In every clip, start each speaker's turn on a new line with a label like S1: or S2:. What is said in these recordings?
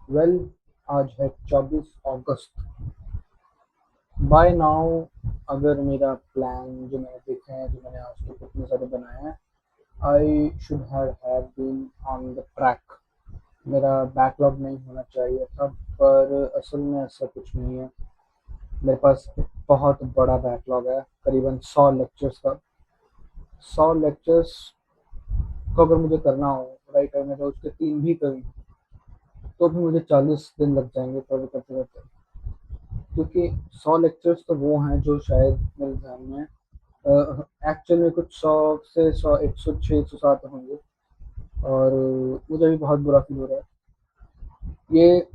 S1: Well आज है 24 अगस्त। Bye now अगर मेरा प्लान जो मैंने देखे हैं, जो मैंने आज तक इतने सारे बनाए हैं, I should have been on the track. मेरा बैकलॉग नहीं होना चाहिए था, पर असल में ऐसा कुछ नहीं है। मेरे पास एक बहुत बड़ा बैकलॉग है, करीबन 100 लेक्चर्स का। 100 लेक्चर्स को अगर मुझे करना हो, राइट, अगर मैं रोज के 3 भी करूँ तो भी मुझे 40 दिन लग जाएंगे कवर करते करते, क्योंकि 100 लेक्चर्स तो वो हैं जो शायद मेरे ध्यान में एक्चुअल में कुछ 100 से 100, 106, 107 होंगे। और मुझे भी बहुत बुरा फील हो रहा है ये।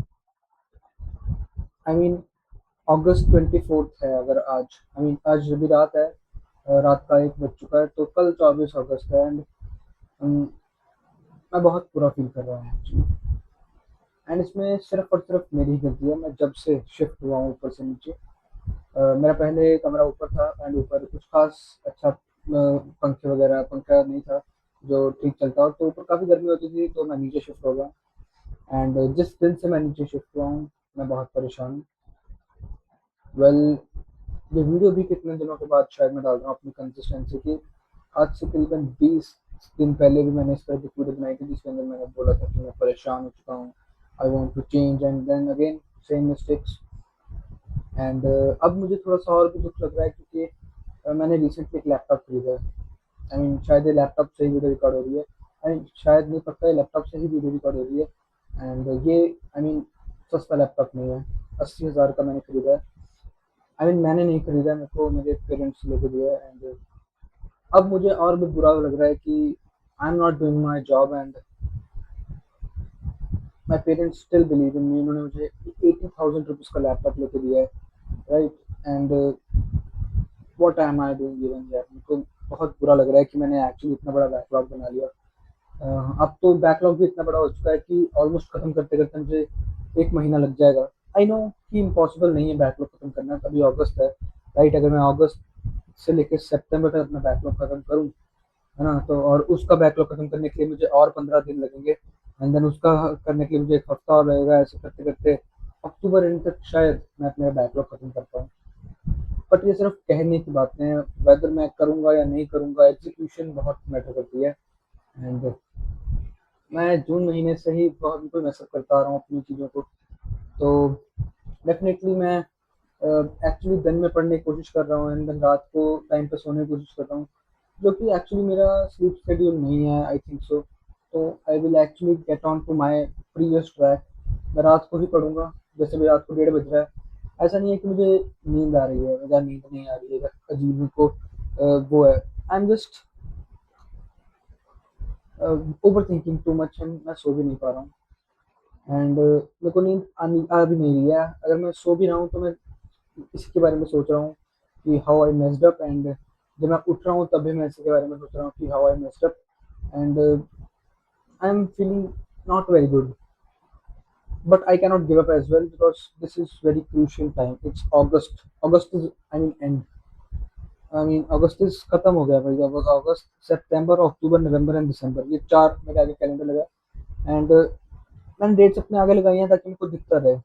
S1: आई मीन August 24 है, अगर आज आज भी रात है, रात का 1 बज चुका है, तो कल 24 अगस्त है। एंड मैं बहुत बुरा फील कर रहा हूँ एक्चुअली। एंड इसमें सिर्फ और सिर्फ मेरी ही गलती है। मैं जब से शिफ्ट हुआ हूँ ऊपर से नीचे, मेरा पहले कमरा ऊपर था एंड ऊपर कुछ खास अच्छा पंखे वगैरह पंखा नहीं था जो ठीक चलता हो, तो ऊपर काफ़ी गर्मी होती थी, तो मैं नीचे शिफ्ट हो गया। एंड जिस दिन से मैं नीचे शिफ्ट हुआ हूँ, मैं बहुत परेशान हूँ। वेल, ये वीडियो भी कितने दिनों के बाद शायद मैं डाल रहा हूँ अपनी कंसिस्टेंसी की। आज से करीबन 20 दिन पहले भी मैंने इस तरह की वीडियो बनाई थी, जिसके अंदर मैंने बोला था कि मैं परेशान हो चुका हूँ, I want to change, and then again same mistakes. And अब मुझे थोड़ा सा और भी दुख लग रहा है, क्योंकि मैंने रिसेंटली एक लैपटॉप खरीदा है। शायद ये लैपटॉप से ही वीडियो रिकॉर्ड हो रही है। शायद नहीं, पक्का ये लैपटॉप से ही वीडियो रिकॉर्ड हो रही है। एंड ये सस्ता लैपटॉप नहीं है। 80,000 का मैंने खरीदा है। मैंने नहीं खरीदा, मेरे को मेरे पेरेंट्स लेके दिया है। एंड अब मुझे और भी बुरा लग रहा है कि I am not doing my job, and my parents still believe in me. उन्होंने मुझे 80,000 रुपीज़ का लैपटॉप लेके दिया है, right. And what am I doing given that. मेरे को बहुत बुरा लग रहा है कि मैंने एक्चुअली इतना बड़ा बैकलॉग बना लिया। अब तो बैकलॉग भी इतना बड़ा हो चुका है कि ऑलमोस्ट खत्म करते करते मुझे 1 महीना लग जाएगा। आई नो कि इम्पॉसिबल नहीं है बैकलॉग खत्म करना, अभी अगस्त है, राइट। अगर मैं अगस्त से लेकर सितंबर तक अपना बैकलॉग खत्म करूँ, है ना, तो और उसका बैकलॉग खत्म करने के लिए मुझे और 15 दिन लगेंगे। एंड देन उसका करने के लिए मुझे 1 हफ्ता और लगेगा। ऐसे करते करते अक्टूबर एंड तक शायद मैं अपना बैकलॉग खत्म कर पाऊँ। बट ये सिर्फ कहने की बातें हैं, वेदर मैं करूँगा या नहीं करूँगा, एग्जीक्यूशन बहुत मैटर करती है। एंड मैं जून महीने से ही बहुत बिल्कुल मैसअप करता आ रहा हूँ अपनी चीज़ों को। तो डेफिनेटली मैं एक्चुअली दिन में पढ़ने की कोशिश कर रहा हूँ, एंड देन रात को टाइम पे सोने की कोशिश कर रहा हूँ, जो कि एक्चुअली मेरा स्लीप शेड्यूल नहीं है, आई थिंक सो। तो I will actually get on to my previous track. मैं रात को ही पढ़ूंगा, जैसे भी रात को 1:30 बज रहा है। ऐसा नहीं है कि मुझे नींद आ रही है या नींद नहीं आ रही है, अजीब को वो है। आई am just over thinking too much, and मैं सो भी नहीं पा रहा हूँ। एंड मेरे को नींद आ भी नहीं रही है। अगर मैं सो भी रहा हूँ तो मैं इसी के बारे में सोच रहा हूँ कि how I messed up. And जब मैं उठ रहा हूँ तब भी मैं इसी के बारे में सोच रहा हूँ कि how I messed up. And I am feeling not very good, but I cannot give up as well, because this is very crucial time. It's August. August is, end. August is खत्म हो गया भाई। अब अगस्त, सितंबर, अक्टूबर, नवंबर and दिसंबर, ये 4 मेरे आगे calendar लगा। And मैंने डेट्स अपने आगे लगाई हैं ताकि मुझको दिखता रहे।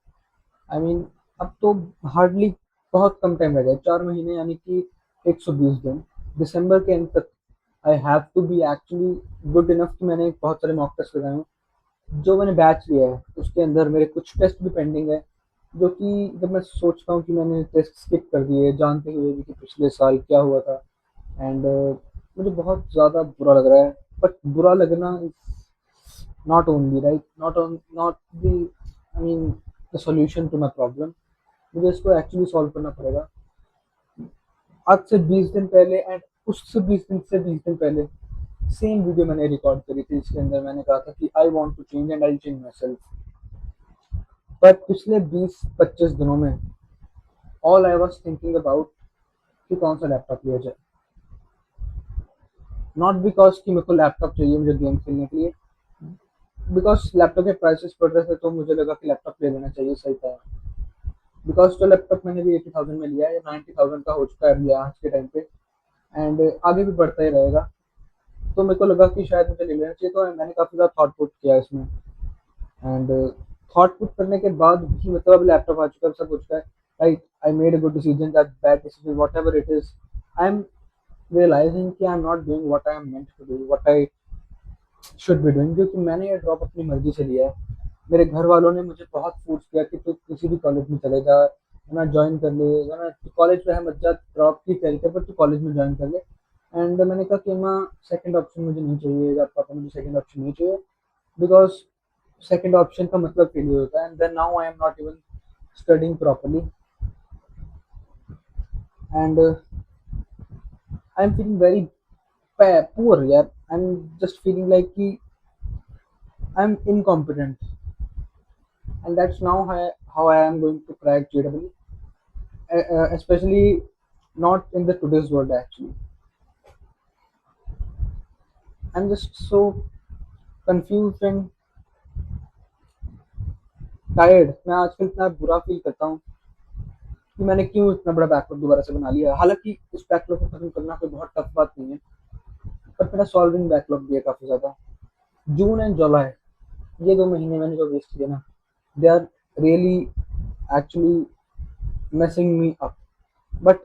S1: आई मीन अब तो हार्डली बहुत कम टाइम रह गया, 4 महीने, यानी कि 120 दिन, दिसंबर के एंड तक। I have to be actually good enough कि मैंने बहुत सारे मॉक टेस्ट लगाए हैं। जो मैंने बैच लिया है उसके अंदर मेरे कुछ टेस्ट भी पेंडिंग है, जो कि जब मैं सोचता हूँ कि मैंने टेस्ट स्किप कर दिए जानते हुए भी कि पिछले साल क्या हुआ था। एंड मुझे बहुत ज़्यादा बुरा लग रहा है। बट बुरा लगना is not only right, not the, the solution to my problem. मुझे इसको एक्चुअली सॉल्व करना पड़ेगा। आज से 20 दिन पहले, एंड उससे 20 दिन से 20 दिन पहले सेम वीडियो मैंने रिकॉर्ड करी थी, इसके अंदर मैंने कहा था कि I want to change and I change myself. But पिछले 20-25 दिनों में all I was thinking about कि कौन सा लैपटॉप लिया जाए। नॉट बिकॉज कि मेरे को लैपटॉप चाहिए मुझे गेम खेलने के लिए, बिकॉज लैपटॉप के प्राइसेस बढ़ रहे थे, तो मुझे लगा कि लैपटॉप ले लेना चाहिए, सही था। बिकॉज जो लैपटॉप मैंने भी 80,000 में लिया है, 90,000 का हो चुका है अभी आज के टाइम पे। एंड आगे भी बढ़ता ही रहेगा। तो मेरे को लगा कि शायद मुझे ले लेना चाहिए, तो मैंने काफ़ी ज़्यादा थॉट पुट किया इसमें। एंड थॉट पुट करने के बाद भी मतलब अब लैपटॉप आ चुका है, सब हो चुका है, right? I made a good decision, that bad decision, whatever it is, I am realising कि I am not doing what I am meant to do, what I should be doing, क्योंकि मैंने ये ड्रॉप अपनी मर्जी से लिया है। मेरे घर वालों ने मुझे बहुत फोर्स किया कि तू किसी भी कॉलेज में चले जा, वरना ज्वाइन कर ले, वरना तू कॉलेज में है मत जा, ड्रॉप की तैयारी कर, पर तू कॉलेज में ज्वाइन कर ले। एंड मैंने कहा कि माँ, सेकंड ऑप्शन मुझे नहीं चाहिए, या पापा मुझे सेकंड ऑप्शन नहीं चाहिए, बिकॉज सेकंड ऑप्शन का मतलब फेलियर होता है, and then now I am not even studying properly, and I am feeling very poor यार। I am just feeling like कि I am incompetent, and that's now how I am going to crack JW, especially not in the today's world actually. I'm just so confused and tired। मैं आजकल इतना बुरा feel करता हूँ कि मैंने क्यों इतना बड़ा बैकलॉग दोबारा से बना लिया। हालांकि इस बैकलॉग को खत्म करना कोई बहुत टफ बात नहीं है, पर मेरा सॉल्विंग बैकलॉग भी है काफ़ी ज़्यादा। जून एंड जुलाई, ये 2 महीने मैंने जो वेस्ट किए ना, they are really actually messing me up, but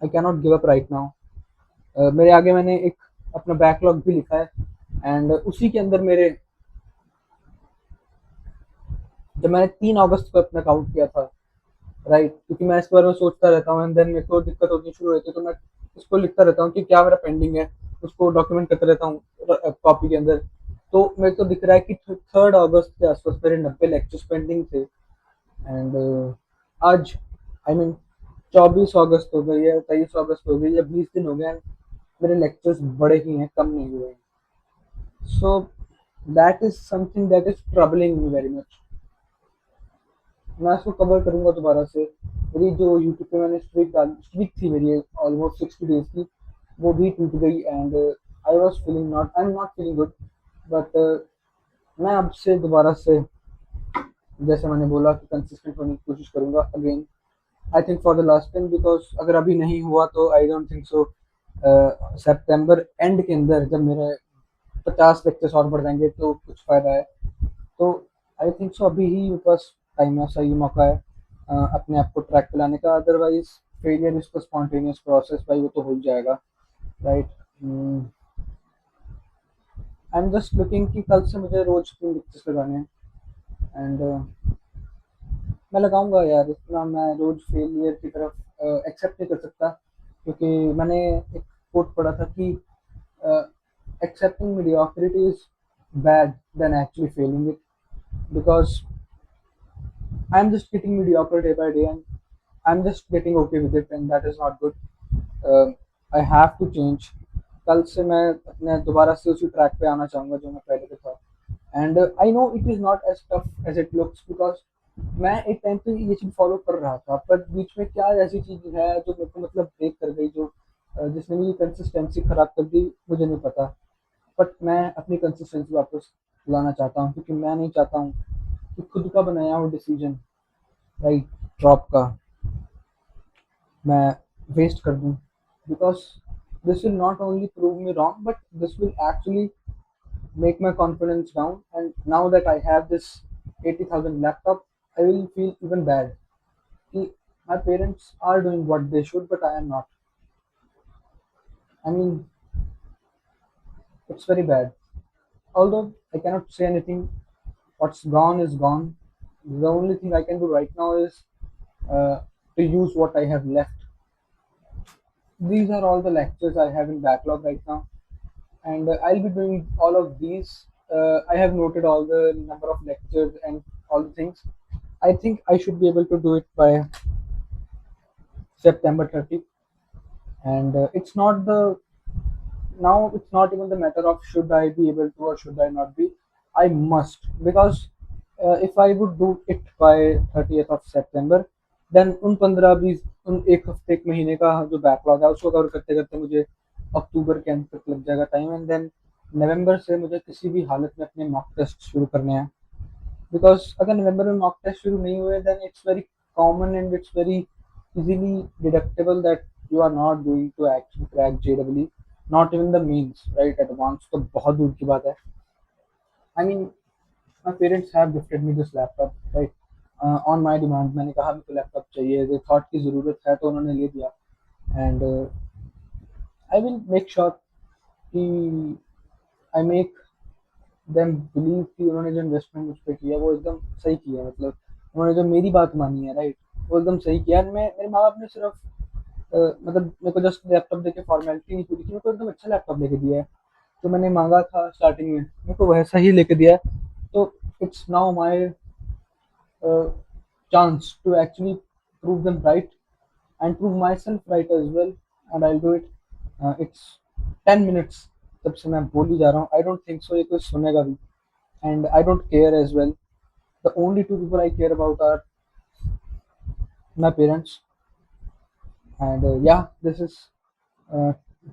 S1: I cannot give up right now. मेरे आगे मैंने एक अपना बैकलॉग भी लिखा है, एंड उसी के अंदर मेरे, जब मैंने 3 अगस्त को अपना काउंट किया था, राइट, क्योंकि मैं इसके बारे में सोचता रहता हूँ, एंड देन मेरे को दिक्कत होनी शुरू होती है, तो मैं इसको लिखता रहता हूँ कि क्या मेरा पेंडिंग है, उसको डॉक्यूमेंट करता रहता हूँ कॉपी के अंदर। तो मेरे को दिख रहा है कि 3 अगस्त के आसपास मेरे 90 लेक्चर्स पेंडिंग थे, एंड आज, आई मीन 24 अगस्त हो गई है, 23 अगस्त हो गई है, 20 दिन हो गए हैं, मेरे लेक्चर्स बड़े ही हैं, कम नहीं हुए हैं। So that is something that is troubling me very much. मैं इसको कवर करूंगा दोबारा से। मेरी जो यूट्यूब पे मैंने स्ट्रीक थी मेरी ऑलमोस्ट 60 डेज की, वो भी टूट गई, and I am not feeling good, but मैं अब से दोबारा से, जैसे मैंने बोला कि कंसिस्टेंट होने की कोशिश करूंगा again, I think for the last time, because अगर अभी नहीं हुआ तो I don't think so September and के अंदर जब मेरे 50 लेक्चर्स और बढ़ जाएंगे तो कुछ फायदा है। तो आई थिंक सो अभी ही मेरे पास टाइम है, सही मौका है अपने आप को ट्रैक पे लाने का। Otherwise failure is the spontaneous process, भाई वो तो हो ही जाएगा, right? I am just looking कि कल से मुझे रोज 3 लेक्चर्स लगाने हैं, एंड मैं लगाऊंगा यार, इतना मैं रोज फेलियर की तरफ एक्सेप्ट नहीं कर सकता, क्योंकि मैंने एक कोट पढ़ा था कि accepting mediocrity is bad than actually failing it, because I'm just getting mediocre day by day, and I'm just getting okay with it, and that is not good. I have to change। कल से मैं अपने दोबारा से उसी track पे आना चाहूँगा जो मैं पहले पे था, and I know it is not as tough as it looks, because मैं एक टाइम पे ये चीज़ फॉलो कर रहा था, पर बीच में क्या ऐसी चीज़ है जो मेरे को मतलब ब्रेक कर गई, जो जिसने मेरी कंसिस्टेंसी खराब कर दी, मुझे नहीं पता। बट मैं अपनी कंसिस्टेंसी वापस लाना चाहता हूँ, क्योंकि मैं नहीं चाहता हूँ कि खुद का बनाया हुआ डिसीजन, राइट, ड्रॉप का, मैं वेस्ट कर दूँ, because this will not only prove me wrong, but this will actually make my confidence down, and now that I have this 80,000 laptop, I will feel even bad कि my parents are doing what they should, but I am not। I mean, it's very bad, although I cannot say anything. What's gone is gone. The only thing I can do right now is uh, to use what I have left. These are all the lectures I have in backlog right now, and I'll be doing all of these. I have noted all the number of lectures and all the things. I think I should be able to do it by September 30th, and it's not the now it's not even the matter of should I be able to or should I not be. I must, because if I would do it by 30th of September, then उन 15-20 उन एक हफ्ते एक महीने का जो backlog है उसको कवर करते करते मुझे अक्टूबर के अंत तक लग जाएगा टाइम, एंड देन नवंबर से मुझे किसी भी हालत में अपने मॉक टेस्ट शुरू करने हैं, बिकॉज अगर नवंबर में मॉक टेस्ट शुरू नहीं हुए, then it's very common and it's very easily deductible that you are not going to actually crack JEE, not even the means, right? Advanced तो बहुत दूर की बात है। I mean, my parents have gifted me this laptop, right? On my demand, मैंने कहा मेरे को लैपटॉप चाहिए, दे थॉट की ज़रूरत है तो उन्होंने ले दिया। And I will make sure कि आई मेक देम बिलीव कि उन्होंने जो इन्वेस्टमेंट मुझ पे किया वो एकदम सही किया है। मतलब उन्होंने जो मेरी बात मानी है, राइट, वो एकदम सही किया। एंड मैं, मेरे माँ बाप ने सिर्फ मतलब मेरे को जस्ट लैपटॉप देके फॉर्मेलिटी नहीं पूरी की, मेरे को एकदम अच्छा लैपटॉप लेके दिया है। जो मैंने मांगा था स्टार्टिंग में मेरे को वैसा ही लेके दिया है। तो it's now my chance to actually prove them right and prove myself right as well, and I'll do it. It's 10 minutes तब से मैं बोल ही जा रहा हूँ। आई डोंट थिंक सो ये कोई सुनेगा भी, and I don't care as well. The only two people I care about are my parents. And yeah this is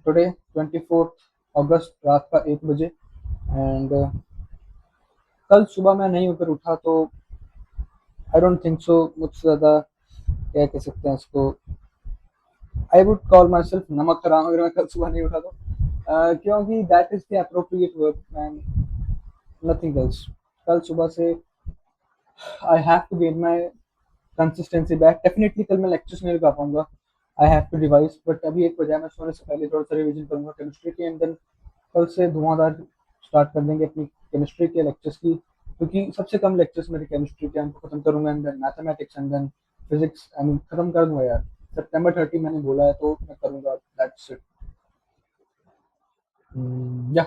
S1: today 24 अगस्त रात का 1 बजे। एंड कल सुबह मैं नहीं होकर उठा तो आई डोंट थिंक सो मुझसे ज़्यादा क्या कह सकते हैं इसको, I would call my self नमक हराम अगर मैं कल सुबह नहीं उठा तो। क्योंकि that is the appropriate word and nothing else. कल सुबह से I have to gain my consistency back. Definitely कल मैं लेक्चर्स नहीं लगा पाऊंगा, I have to revise, but अभी 1 बजे मैं सोने से पहले थोड़ा सा रिविजन करूंगा केमिस्ट्री की। एंड देन कल से धुआंधार स्टार्ट कर देंगे अपनी केमिस्ट्री के लेक्चर्स की, क्योंकि सबसे कम लेक्चर्स मेरे केमिस्ट्री के, उनको खत्म करूंगा। And then mathematics and then physics, I mean खत्म कर दूंगा यार। September 30 मैंने बोला है तो मैं करूंगा, दैट्स इट। या